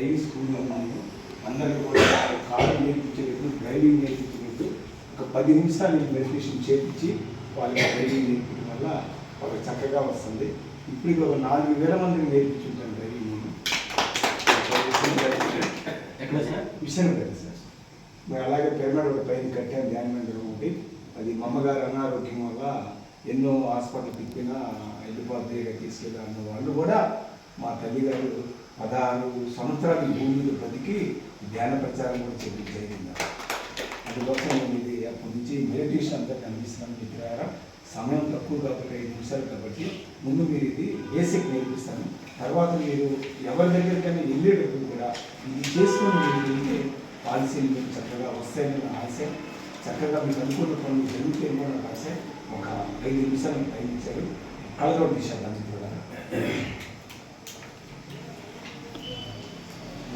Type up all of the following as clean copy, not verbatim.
Driving స్కూల్లో ఉన్నాము. అందరికీ కూడా కారు నేర్పించేటప్పుడు డ్రైవింగ్ నేర్పించేటప్పుడు ఒక 10 నిమిషాలు మెడిటేషన్ చేయించి వాళ్ళకి డ్రైవింగ్ నేర్పించడం వల్ల వాళ్ళకి చక్కగా వస్తుంది. ఇప్పుడు ఒక 4000 మందిని నేర్పించుంటాను డ్రైవింగ్. మిషన్ కదా సార్. మరి అలాగే పిరమిడ్ ఒక పైన కట్టాను, ధ్యాన మందిరం ఒకటి. అది మా అమ్మగారు అనారోగ్యం వల్ల ఎన్నో హాస్పిటల్ తిప్పినా వెళ్ళిపోతే తీసుకెళ్ళి అన్న వాళ్ళు కూడా మా తల్లిగారు 16 సంవత్సరాలు ఈ భూమి మీద బతికి ధ్యాన ప్రచారం కూడా చెప్పి జరిగింది. అందుకోసం నేను ఇది అప్పటి నుంచి మెడిటేషన్ అంతా కనిపిస్తున్నాను. మిత్రులారా, సమయం తక్కువ కాబట్టి 5 నిమిషాలు కాబట్టి ముందు మీరు ఇది బేసిక్ నేర్పిస్తాను. తర్వాత మీరు ఎవరి దగ్గరికైనా వెళ్ళేటప్పుడు కూడా ఇది చేసుకొని మీరు వెళ్తే పాలసీలు మీకు చక్కగా వస్తాయని నా ఆశ. చక్కగా మీకు అనుకున్న పనులు జరుగుతాయి కూడా నాకు ఆశ. ఒక 5 నిమిషాలు టైం ఇచ్చారు. కళ్ళతోటి తీశాను మిత్రులారా.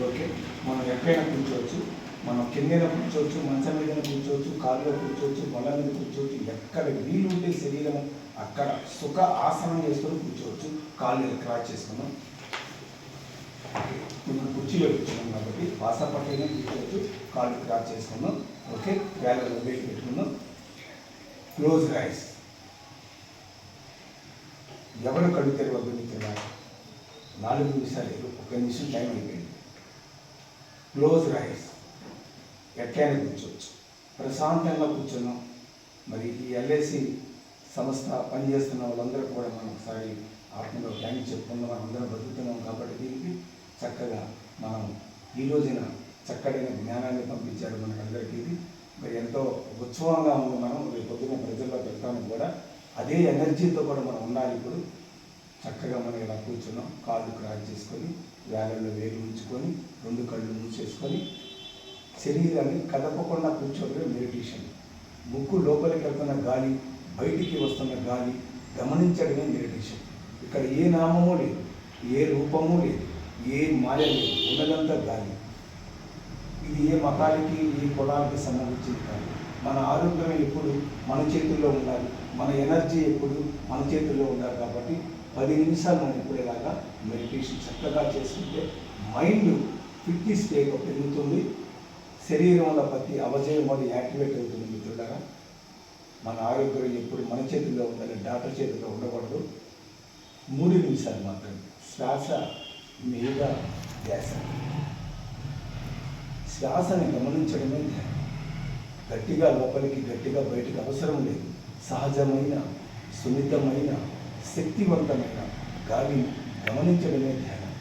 ఓకే, మనం ఎక్కడైనా కూర్చోవచ్చు, మనం కిందైనా కూర్చోవచ్చు, మంచం మీద కూర్చోవచ్చు, కాళ్ళలో కూర్చోవచ్చు, బల్ల మీద కూర్చోవచ్చు. ఎక్కడ వీలు ఉంటే శరీరం అక్కడ సుఖ ఆసనం చేసుకొని కూర్చోవచ్చు. కాళ్ళు క్రాస్ చేసుకున్నాం. ఇప్పుడు కుర్చీలో కూర్చున్నాం కాబట్టి పాసపట్టైనా కూర్చోవచ్చు, కాళ్ళు క్రాస్ చేసుకున్నాం. ఓకే, వేళలో వెయిట్ పెట్టుకున్నాం. Close eyes. ఎవరు కళ్ళు తెరవద్దు మిత్రులారా. 4 నిమిషాలు, 1 నిమిషం టైం అయిపోయింది. Close eyes. ఎట్లయినా కూర్చోవచ్చు, ప్రశాంతంగా కూర్చున్నాం. మరి ఈ ఎల్ఐసి సంస్థ పనిచేస్తున్న వాళ్ళందరూ కూడా మనం ఒకసారి ఆత్మలో థ్యాంక్స్ చెప్పుకుందాం. మనం అందరం బతుకుతున్నాం కాబట్టి దీనికి చక్కగా మనం ఈ రోజున చక్కడైన జ్ఞానాన్ని పంపించాడు మనకందరికీ. ఇది మరి ఎంతో ఉత్సవంగా ఉంది. మనం రేపు పొద్దున్న ప్రజల్లో పెడతాము కూడా అదే ఎనర్జీతో కూడా మనం ఉండాలి. ఇప్పుడు చక్కగా మనం ఇలా కూర్చున్నాం. కాళ్ళు క్రాస్ చేసుకొని వేలల్లో వేలు ఉంచుకొని 2 కళ్ళు మూసేసుకొని శరీరాన్ని కదపకుండా కూర్చోవడమే మెడిటేషన్. ముక్కు లోపలికి వెళ్తున్న గాలి, బయటికి వస్తున్న గాలి గమనించడమే మెడిటేషన్. ఇక్కడ ఏ నామము లేదు, ఏ రూపము లేదు, ఏ మాయ లేదు, ఉన్నదంతా గాలి. ఇది ఏ మతానికి, ఏ కులానికి సంబంధించింది కాదు. మన ఆరోగ్యం ఎప్పుడు మన చేతుల్లో ఉండాలి, మన ఎనర్జీ ఎప్పుడు మన చేతుల్లో ఉండాలి. కాబట్టి 10 నిమిషాలు మనం ఇప్పుడేలాగా మెడిటేషన్ చక్కగా చేసుకుంటే మైండ్ ఫిట్నెస్ స్టేట్ పెరుగుతుంది. శరీరంలో ప్రతి అవయవం కూడా యాక్టివేట్ అవుతుంది. మిత్రులారా, మన ఆరోగ్యం ఎప్పుడు మన చేతుల్లో ఉండాలి, డాక్టర్ చేతుల్లో ఉండకూడదు. 3 నిమిషాలు మాత్రమే శ్వాస మీద ధ్యాస. శ్వాసని గమనించడమే ధ్యానం. గట్టిగా లోపలికి, గట్టిగా బయటికి అవసరం లేదు. సహజమైన, సున్నితమైన, శక్తివంతమైన గాలిని గమనించడమే ధ్యానం.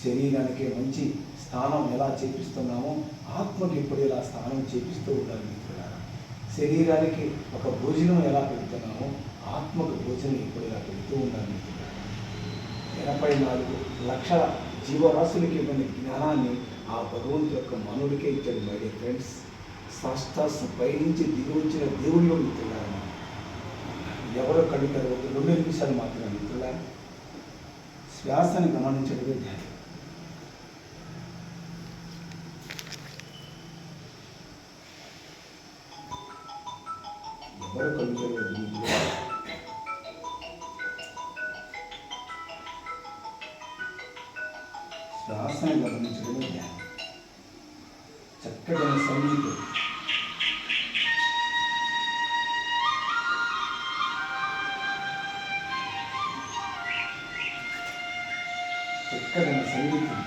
శరీరానికి మంచి స్థానం ఎలా చేపిస్తున్నామో ఆత్మకి ఎప్పుడు ఎలా స్థానం చేపిస్తూ ఉండాలి మిత్రులారా. శరీరానికి ఒక భోజనం ఎలా పెడుతున్నామో ఆత్మకు భోజనం ఎప్పుడు ఎలా పెడుతూ ఉండాలి మిత్రులారా. 84 లక్షల జీవరాశులకి ఇవ్వని జ్ఞానాన్ని ఆ భగవంతు యొక్క మనుడికే ఇచ్చాడు. మై డియర్ ఫ్రెండ్స్, సాష్టాస్ పైనుంచి దిగి వచ్చిన దేవుళ్ళు మిత్రులారా. ఎవరో కళ్ళు తెరవద్దు, 2 నిమిషాలు మాత్రమే మిత్రులారా. శ్వాసని గమనించడమే ధ్యానం. ఎవరో కళ్ళు తెరవద్దు మిత్రులారా. శ్వాసని గమనించడమే ధ్యానం. చక్కగా సంగీతం, చక్కగా సంగీతం